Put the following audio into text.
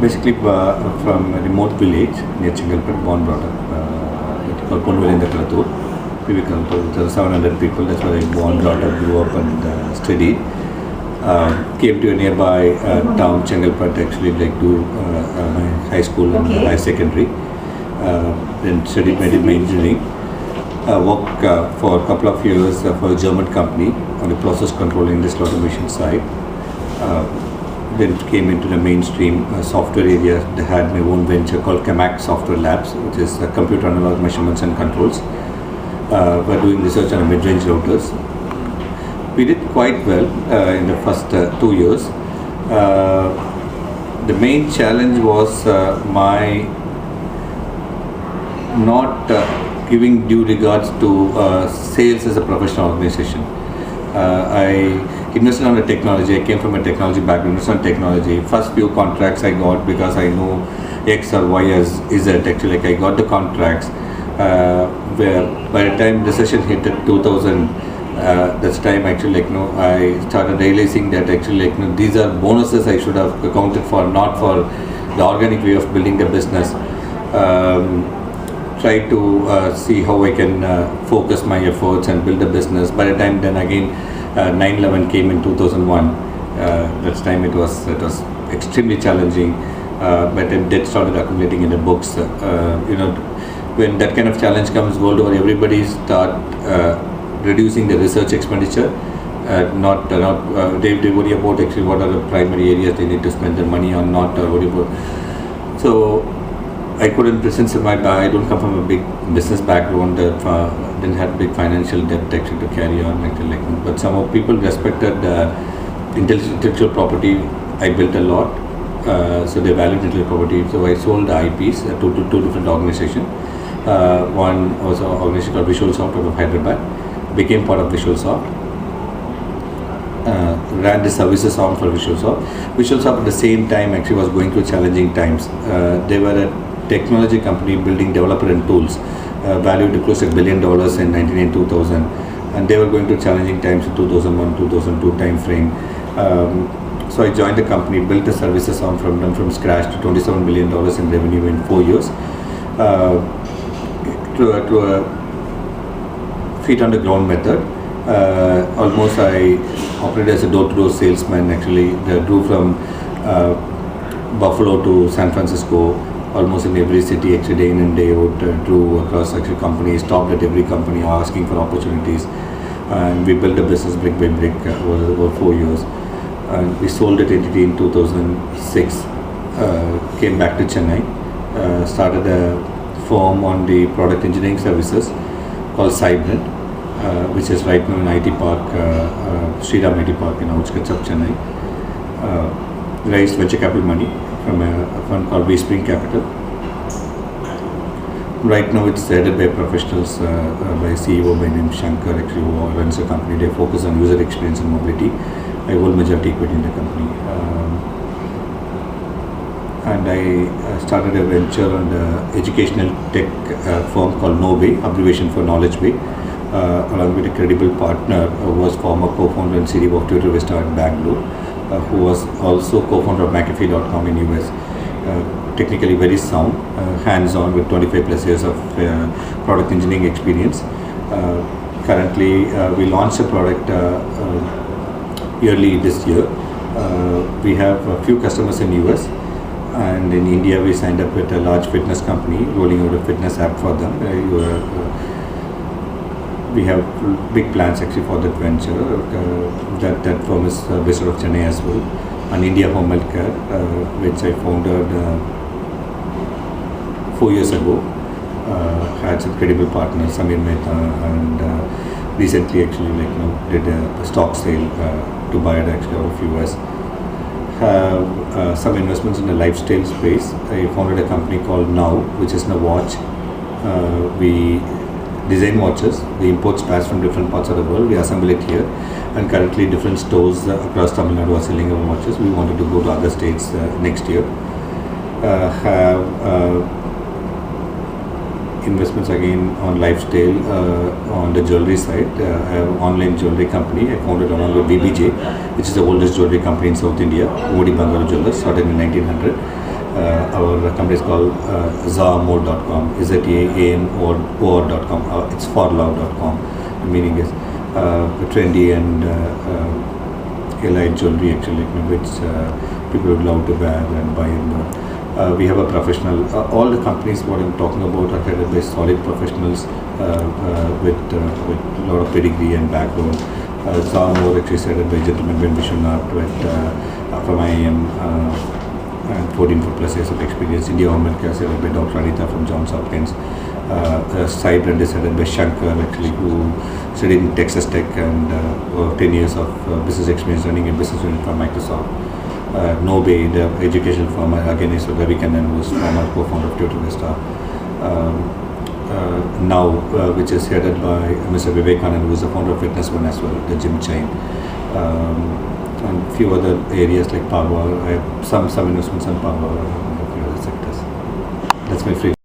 Basically, from a remote village near Chengalpet, born brought up. It's called Ponduvelenda Kalatur. There are 700 people. That's where I born, brought up, grew up, and studied. Came to a nearby town, Chengalpet, actually, like do my high school and high secondary. Then studied my engineering. Worked for a couple of years for a German company on the process control industrial automation side. Then came into the mainstream software area. They had my own venture called Camac Software Labs, which is computer analog measurements and controls. We're doing research on mid-range routers. We did quite well in the first 2 years. The main challenge was my not giving due regards to sales as a professional organization. I invested on the technology. I came from a technology background, invested on technology. First few contracts I got because I know X or Y as Z. Actually, like I got the contracts where by the time the session hit at 2000, that's time actually I started realizing that actually these are bonuses I should have accounted for, not for the organic way of building the business. Try to see how I can focus my efforts and build a business. By the time then again 9/11 came in 2001. That time it was extremely challenging. But then debt started accumulating in the books. When that kind of challenge comes world over, everybody start reducing the research expenditure. They worry about actually what are the primary areas they need to spend their money on, not worry about. So I couldn't present I don't come from a big business background. Didn't have big financial debt actually to carry on. But some of people respected intellectual property. I built a lot, so they valued intellectual property. So I sold the IPs to two different organizations. One was an organization called VisualSoft out of Hyderabad. Became part of VisualSoft. Ran the services arm for VisualSoft. VisualSoft at the same time actually was going through challenging times. They were a technology company building developer and tools, valued close to $1 billion in 1999-2000, and they were going through challenging times in 2001-2002 time frame. So I joined the company, built the services arm from scratch to $27 million in revenue in 4 years. To a feet on the ground method. Almost I operated as a door-to-door salesman. Actually, I drew from Buffalo to San Francisco, almost in every city, actually day in and day out. Drew across actually companies, stopped at every company asking for opportunities, and we built a business brick by brick over 4 years. And we sold that entity in 2006. Came back to Chennai, started a firm on the product engineering services called Cybrant, which is right now in IT Park, Sriram IT Park in outskirts of Chennai. Raised venture capital money from a fund called Wayspring Capital. Right now it's headed by professionals, by CEO by name Shankar, actually, who runs a company. They focus on user experience and mobility. I hold majority equity in the company. And I started a venture on the educational tech firm called Knowbay, abbreviation for Knowledge Bay, along with a credible partner who was former co-founder and CEO of Twitter Vista in Bangalore, who was also co-founder of McAfee.com in US. Technically very sound, hands-on with 25 plus years of product engineering experience. Currently, we launched a product early this year. We have a few customers in US. And in India, we signed up with a large fitness company, rolling out a fitness app for them. We have big plans actually for that venture. That firm is based out of Chennai as well. And India Home Healthcare, which I founded 4 years ago. Had some credible partners, Samir Mehta, and recently actually did a stock sale to buy it actually out of US. Have some investments in the lifestyle space. I founded a company called Now, which is a watch. We design watches. We import spares from different parts of the world. We assemble it here, and currently different stores across Tamil Nadu are selling our watches. We wanted to go to other states next year. Have investments again on lifestyle, on the jewelry side. I have an online jewelry company. I founded along with BBJ, which is the oldest jewelry company in South India. Modi Bangalore Jewelers, started in 1900. Our company is called zaamor.com, zaamor.com. It's forlove.com. The meaning is trendy and elite jewelry, actually, which people would love to wear and buy. And we have a professional. All the companies what I'm talking about are headed by solid professionals with a lot of pedigree and background. Zaamor actually is headed by gentleman Ben Vishwanath from IIM. And 14 plus years of experience. India Home Healthcare is headed by Dr. Anita from Johns Hopkins. Cybrand is headed by Shankar, actually, who studied in Texas Tech and 10 years of business experience running a business unit for Microsoft. Nobe, the educational firm, again is Ravi Kannan, who is former co-founder of Total Vista. Now, which is headed by Mr. Vivekanand, who is the founder of Fitness One as well, the gym chain. And a few other areas like power. I have some investments in power and a few other sectors. That's my free.